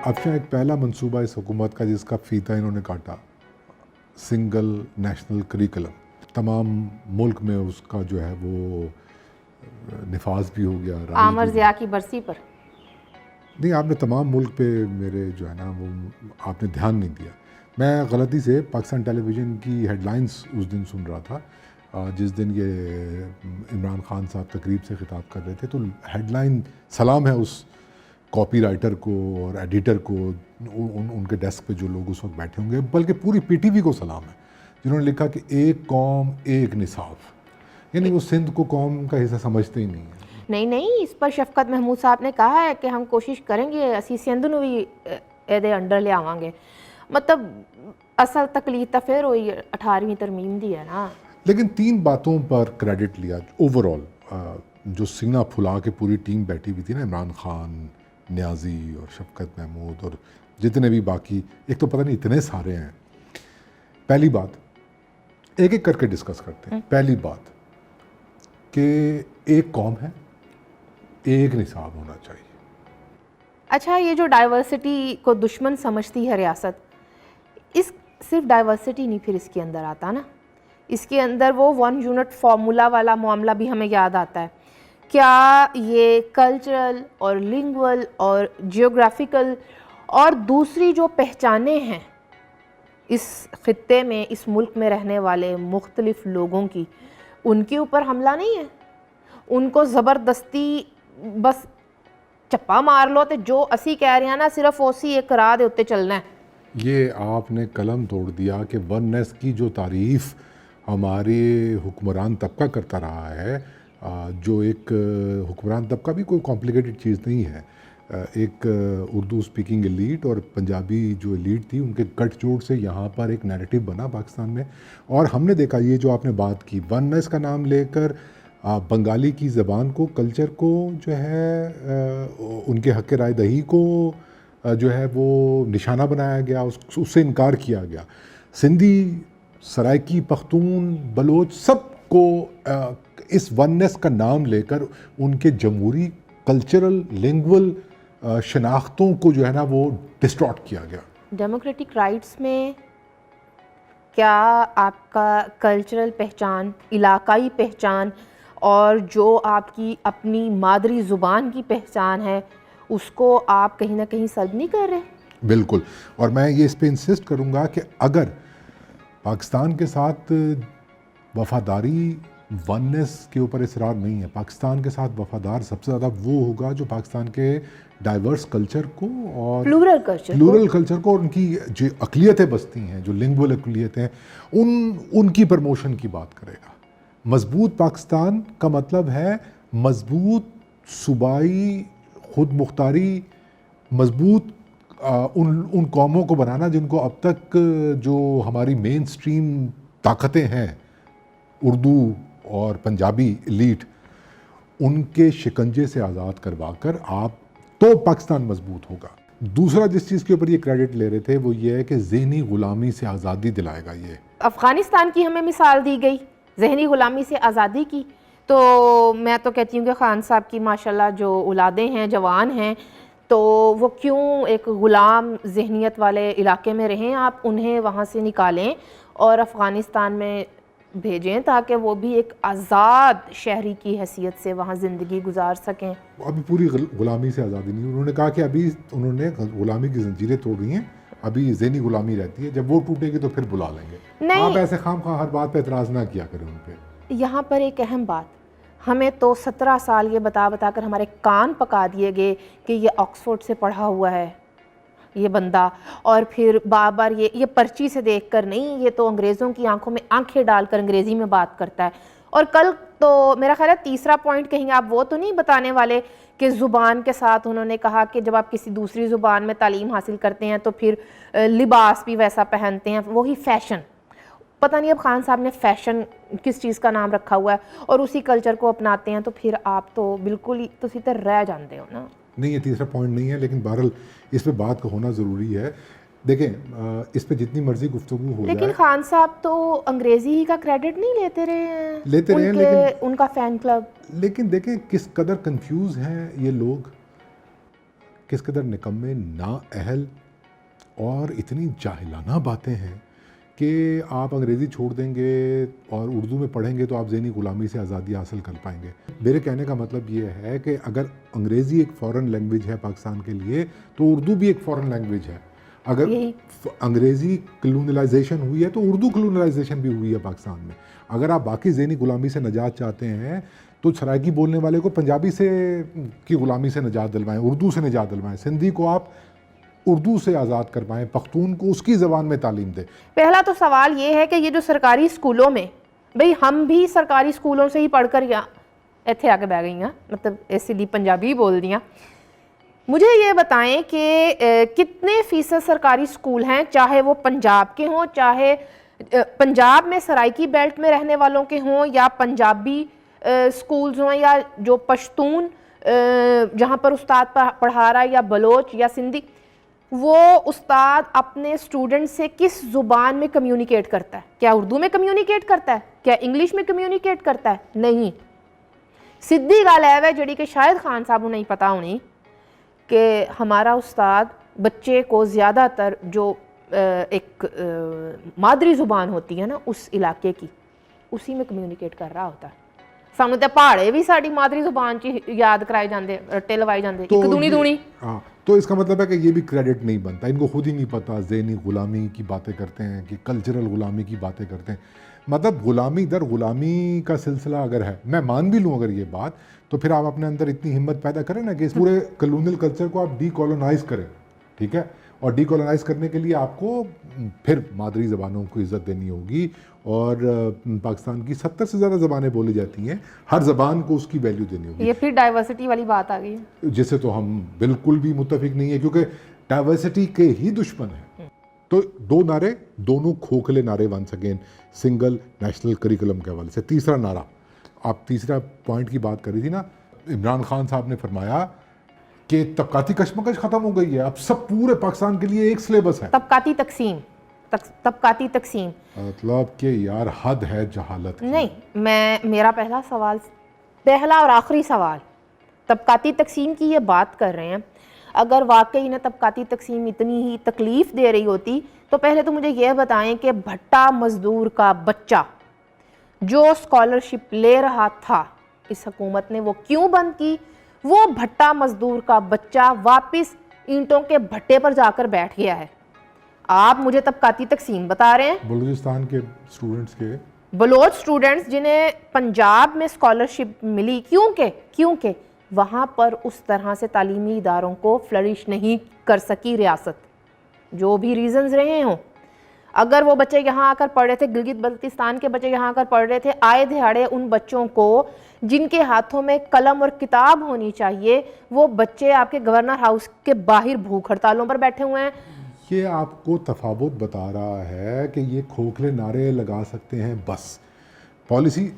افشاں ایک پہلا منصوبہ اس حکومت کا جس کا فیتہ انہوں نے کاٹا، سنگل نیشنل کریکلم، تمام ملک میں اس کا جو ہے وہ نفاذ بھی ہو گیا. عامر ضیاء کی برسی پر نہیں، آپ نے تمام ملک پہ میرے جو ہے نا وہ آپ نے دھیان نہیں دیا. میں غلطی سے پاکستان ٹیلی ویژن کی ہیڈ لائنز اس دن سن رہا تھا جس دن یہ عمران خان صاحب تقریب سے خطاب کر رہے تھے، تو ہیڈ لائن سلام ہے اس کاپی رائٹر کو اور ایڈیٹر کو، ان کے ڈیسک پہ جو لوگ اس وقت بیٹھے ہوں گے، بلکہ پوری پی ٹی وی کو سلام ہے جنہوں نے لکھا کہ ایک قوم ایک نصاب. یعنی وہ سندھ کو قوم کا حصہ سمجھتے ہی نہیں ہیں. نہیں، اس پر شفقت محمود صاحب نے کہا ہے کہ ہم کوشش کریں گے اسی سندھ نو بھی ایدے انڈر لے آواں گے. مطلب اصل تکلیف تو پھر ہوئی 18ویں ترمیم دی ہے نا. لیکن 3 باتوں پر کریڈٹ لیا اوور آل، جو سینہ پھلا کے پوری ٹیم بیٹھی ہوئی تھی نا، عمران خان، نیازی اور شفقت محمود اور جتنے بھی باقی، ایک تو پتہ نہیں اتنے سارے ہیں. پہلی بات ایک ایک کر کے ڈسکس کرتے ہیں. پہلی بات کہ ایک قوم ہے، ایک نصاب ہونا چاہیے. اچھا، یہ جو ڈائیورسٹی کو دشمن سمجھتی ہے ریاست، اس صرف ڈائیورسٹی نہیں پھر اس کے اندر آتا نا، اس کے اندر وہ 1 یونٹ فارمولا والا معاملہ بھی ہمیں یاد آتا ہے. کیا یہ کلچرل اور لنگول اور جیوگرافیکل اور دوسری جو پہچانیں ہیں اس خطے میں، اس ملک میں رہنے والے مختلف لوگوں کی، ان کے اوپر حملہ نہیں ہے؟ ان کو زبردستی بس چپا مار لو تے جو اسی کہہ رہے ہیں نا صرف اسی ایک راہ دے اتے چلنا ہے. یہ آپ نے قلم توڑ دیا کہ وننس کی جو تعریف ہمارے حکمران طبقہ کرتا رہا ہے، جو ایک حکمران طبقہ بھی کوئی کمپلیکیٹڈ چیز نہیں ہے، ایک اردو سپیکنگ ایلیٹ اور پنجابی جو ایلیٹ تھی، ان کے گٹھ جوڑ سے یہاں پر ایک نیریٹو بنا پاکستان میں. اور ہم نے دیکھا یہ جو آپ نے بات کی وننس کا نام لے کر بنگالی کی زبان کو، کلچر کو جو ہے ان کے حق رائے دہی کو جو ہے وہ نشانہ بنایا گیا، اس سے انکار کیا گیا. سندھی، سرائکی، پختون، بلوچ سب کو اس وننس کا نام لے کر ان کے جمہوری کلچرل لنگول شناختوں کو جو ہے نا وہ ڈسٹارٹ کیا گیا. ڈیموکریٹک رائٹس میں کیا آپ کا کلچرل پہچان، علاقائی پہچان اور جو آپ کی اپنی مادری زبان کی پہچان ہے اس کو آپ کہیں نہ کہیں سلب نہیں کر رہے؟ بالکل. اور میں یہ اس پہ انسسٹ کروں گا کہ اگر پاکستان کے ساتھ وفاداری وننس کے اوپر اصرار نہیں ہے، پاکستان کے ساتھ وفادار سب سے زیادہ وہ ہوگا جو پاکستان کے ڈائیورس کلچر کو اور پلورل کلچر کو اور ان کی جو اقلیتیں بستی ہیں، جو لنگول اقلیتیں ہیں، ان کی پروموشن کی بات کرے گا. مضبوط پاکستان کا مطلب ہے مضبوط صوبائی خود مختاری، مضبوط ان قوموں کو بنانا جن کو اب تک جو ہماری مین سٹریم طاقتیں ہیں، اردو اور پنجابی ایلیٹ، ان کے شکنجے سے آزاد کروا کر آپ تو پاکستان مضبوط ہوگا. دوسرا جس چیز کے اوپر یہ کریڈٹ لے رہے تھے وہ یہ ہے کہ ذہنی غلامی سے آزادی دلائے گا. یہ افغانستان کی ہمیں مثال دی گئی ذہنی غلامی سے آزادی کی، تو میں تو کہتی ہوں کہ خان صاحب کی ماشاءاللہ جو اولادیں ہیں، جوان ہیں، تو وہ کیوں ایک غلام ذہنیت والے علاقے میں رہیں، آپ انہیں وہاں سے نکالیں اور افغانستان میں بھیجیں تاکہ وہ بھی ایک آزاد شہری کی حیثیت سے وہاں زندگی گزار سکیں. ابھی پوری غلامی سے آزادی نہیں. انہوں نے کہا کہ ابھی انہوں نے غلامی کی زنجیریں توڑ رہی ہیں، ابھی ذہنی غلامی رہتی ہے، جب وہ ٹوٹے گی تو پھر بلا لیں گے. آپ ایسے خام خواہ ہر بات پہ اعتراض نہ کیا کریں ان پہ. یہاں پر ایک اہم بات، ہمیں تو 17 سال یہ بتا کر ہمارے کان پکا دیے گئے کہ یہ آکسفورڈ سے پڑھا ہوا ہے یہ بندہ، اور پھر بار بار یہ پرچی سے دیکھ کر نہیں، یہ تو انگریزوں کی آنکھوں میں آنکھیں ڈال کر انگریزی میں بات کرتا ہے. اور کل تو میرا خیال ہے تیسرا پوائنٹ کہیں گے آپ، وہ تو نہیں بتانے والے کہ زبان کے ساتھ انہوں نے کہا کہ جب آپ کسی دوسری زبان میں تعلیم حاصل کرتے ہیں تو پھر لباس بھی ویسا پہنتے ہیں، وہی فیشن. پتہ نہیں اب خان صاحب نے فیشن کس چیز کا نام رکھا ہوا ہے اور اسی کلچر کو اپناتے ہیں، تو پھر آپ تو بالکل ہی تو سیدھے رہ جاندے ہو نا. نہیں، یہ تیسرا پوائنٹ نہیں ہے، لیکن بہرحال اس پہ بات کا ہونا ضروری ہے. دیکھیں اس پہ جتنی مرضی گفتگو ہو جائے، لیکن خان صاحب تو انگریزی ہی کا کریڈٹ نہیں لیتے رہے ہیں، لیکن ان کا فین کلب. لیکن دیکھیں کس قدر کنفیوز ہیں یہ لوگ. کس قدر نکمے، نااہل اور اتنی جاہلانہ باتیں ہیں کہ آپ انگریزی چھوڑ دیں گے اور اردو میں پڑھیں گے تو آپ ذہنی غلامی سے آزادی حاصل کر پائیں گے. میرے کہنے کا مطلب یہ ہے کہ اگر انگریزی ایک فارن لینگویج ہے پاکستان کے لیے تو اردو بھی ایک فارن لینگویج ہے. اگر انگریزی کلونلائزیشن ہوئی ہے تو اردو کلونلائزیشن بھی ہوئی ہے پاکستان میں. اگر آپ باقی ذہنی غلامی سے نجات چاہتے ہیں تو سرائکی بولنے والے کو پنجابی سے کی غلامی سے نجات دلوائیں، اردو سے نجات دلوائیں، سندھی کو آپ اردو سے آزاد کر پائیں، پختون کو اس کی زبان میں تعلیم دیں. پہلا تو سوال یہ ہے کہ یہ جو سرکاری اسکولوں میں، بھئی ہم بھی سرکاری اسکولوں سے ہی پڑھ کر یا ایتھے آ کے بہ گئی ہیں، مطلب ایسی دی پنجابی بول دیا. مجھے یہ بتائیں کہ کتنے فیصد سرکاری اسکول ہیں، چاہے وہ پنجاب کے ہوں، چاہے پنجاب میں سرائکی بیلٹ میں رہنے والوں کے ہوں، یا پنجابی اسکولز ہوں، یا جو پشتون جہاں پر استاد پڑھا رہا ہے، یا بلوچ یا سندھی، وہ استاد اپنے اسٹوڈنٹ سے کس زبان میں کمیونیکیٹ کرتا ہے؟ کیا اردو میں کمیونیکیٹ کرتا ہے؟ کیا انگلش میں کمیونیکیٹ کرتا ہے؟ نہیں. سدھی گل ہے جڑی کہ شاید خان صاحب کو نہیں پتا ہونی کہ ہمارا استاد بچے کو زیادہ تر جو ایک مادری زبان ہوتی ہے نا اس علاقے کی، اسی میں کمیونیکیٹ کر رہا ہوتا ہے. سانوں تے پہاڑے بھی ساری مادری زبان چ یاد کرائے جاندے، رٹے لوائے جاندے، ایک دونی دونی. ہاں، تو اس کا مطلب ہے کہ یہ بھی کریڈٹ نہیں بنتا، ان کو خود ہی نہیں پتا. ذہنی غلامی کی باتیں کرتے ہیں کہ کلچرل غلامی کی باتیں کرتے ہیں. مطلب غلامی در غلامی کا سلسلہ اگر ہے، میں مان بھی لوں اگر یہ بات، تو پھر آپ اپنے اندر اتنی ہمت پیدا کریں نا کہ اس پورے کلونل کلچر کو آپ ڈی کالونائز کریں. ٹھیک ہے، اور ڈی کالونائز کرنے کے لیے آپ کو پھر مادری زبانوں کو عزت دینی ہوگی. اور پاکستان کی 70 سے زیادہ زبانیں بولی جاتی ہیں، ہر زبان کو اس کی ویلیو دینی ہوگی. یہ پھر ڈائیورسٹی والی بات آ گئی، جس سے تو ہم بالکل بھی متفق نہیں ہیں، کیونکہ ڈائیورسٹی کے ہی دشمن ہیں. تو دو نعرے، دونوں کھوکھلے نعرے once again single national curriculum کے حوالے سے. تیسرا نعرہ، آپ تیسرا پوائنٹ کی بات کر رہی تھی نا، عمران خان صاحب نے فرمایا کہ طبقاتی کشمکش ختم ہو گئی ہے، اب سب پورے پاکستان کے لیے ایک سلیبس ہے. طبقاتی تقسیم، طبقاتی تقسیم، مطلب کہ یار حد ہے جہالت کی. نہیں، میرا پہلا سوال، پہلا اور آخری سوال، طبقاتی تقسیم کی یہ بات کر رہے ہیں. اگر واقعی انہیں طبقاتی تقسیم اتنی ہی تکلیف دے رہی ہوتی تو پہلے تو مجھے یہ بتائیں کہ بھٹا مزدور کا بچہ جو اسکالرشپ لے رہا تھا اس حکومت نے وہ کیوں بند کی؟ وہ بھٹا مزدور کا بچہ واپس اینٹوں کے بھٹے پر جا کر بیٹھ گیا ہے. آپ مجھے طبقاتی تقسیم بتا رہے ہیں. بلوچستان کے اسٹوڈنٹس کے، بلوچ اسٹوڈنٹس جنہیں پنجاب میں اسکالرشپ ملی، کیونکہ وہاں پر اس طرح سے تعلیمی اداروں کو فلرش نہیں کر سکی ریاست، جو بھی ریزنز رہے ہوں. اگر وہ بچے یہاں آ کر پڑھ رہے تھے، گلگت بلتستان کے بچے یہاں آ کر پڑھ رہے تھے، آئے دہاڑے ان بچوں کو جن کے ہاتھوں میں قلم اور کتاب ہونی چاہیے، وہ بچے آپ کے گورنر ہاؤس کے باہر بھوک ہڑتالوں پر بیٹھے ہوئے ہیں. یہ آپ کو تفاوت بتا رہا ہے کہ یہ کھوکھلے نعرے لگا سکتے ہیں بس. پالیسی،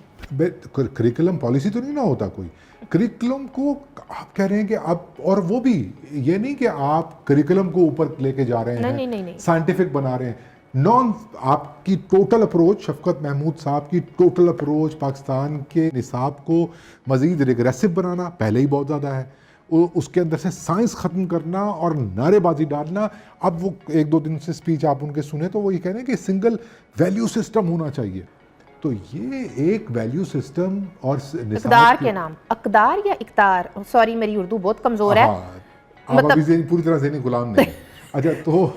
کریکولم پالیسی تو نہیں نہ ہوتا کوئی. کریکولم کو آپ کہہ رہے ہیں کہ اب، اور وہ بھی یہ نہیں کہ آپ کریکولم کو اوپر لے کے جا رہے ہیں، نہیں، سائنٹیفک بنا رہے ہیں. آپ کی ٹوٹل اپروچ، شفقت محمود صاحب کی ٹوٹل اپروچ پاکستان کے نصاب کو مزید ریگریسو بنانا پہلے ہی بہت زیادہ ہے. اس کے اندر سے سائنس ختم کرنا اور نعرے بازی ڈالنا. اب وہ ایک دو دن سے سپیچ آپ ان کے سنیں تو وہ یہ کہہ رہے ہیں کہ سنگل ویلیو سسٹم ہونا چاہیے. تو یہ ایک ویلیو سسٹم اور اقدار کے نام، اقدار یا اقتار، سوری میری اردو بہت کمزور ہے. آپ ابھی پوری طرح ذہنی غلام نہیں. اچھا، تو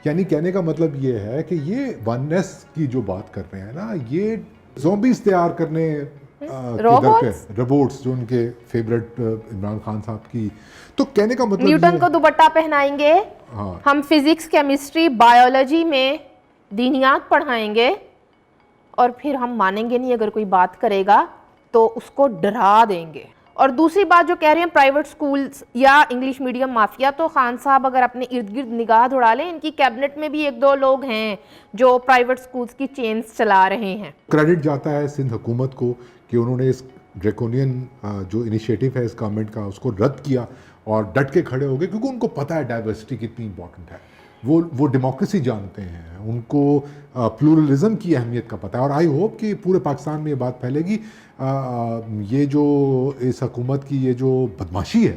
یعنی کہنے کا مطلب یہ ہے کہ یہ وننس کی جو بات کر رہے ہیں نا، یہ زومبیز تیار کرنے، روبوٹس جو ان کے فیورٹ عمران خان صاحب کی. تو کہنے کا مطلب نیوٹن کو دوپٹہ پہنائیں گے، ہم فزکس، کیمسٹری، بایولوجی میں دینیات پڑھائیں گے، اور پھر ہم مانیں گے نہیں اگر کوئی بات کرے گا تو اس کو ڈرا دیں گے. اور دوسری بات جو کہہ رہے ہیں پرائیویٹ سکولز یا انگلش میڈیم مافیا، تو خان صاحب اگر اپنے ارد گرد نگاہ دوڑا لیں، ان کی کیبنٹ میں بھی ایک دو لوگ ہیں جو پرائیویٹ سکولز کی چینز چلا رہے ہیں. کریڈٹ جاتا ہے سندھ حکومت کو کہ انہوں نے اس ڈریکونین جو انیشیٹو ہے اس گورنمنٹ کا، اس کو رد کیا اور ڈٹ کے کھڑے ہو گئے، کیونکہ ان کو پتہ ہے ڈائیورسٹی کتنی امپورٹنٹ ہے. وہ ڈیموکریسی جانتے ہیں، ان کو پلورلزم کی اہمیت کا پتہ ہے. اور آئی ہوپ کہ پورے پاکستان میں یہ بات پھیلے گی. یہ جو اس حکومت کی یہ جو بدماشی ہے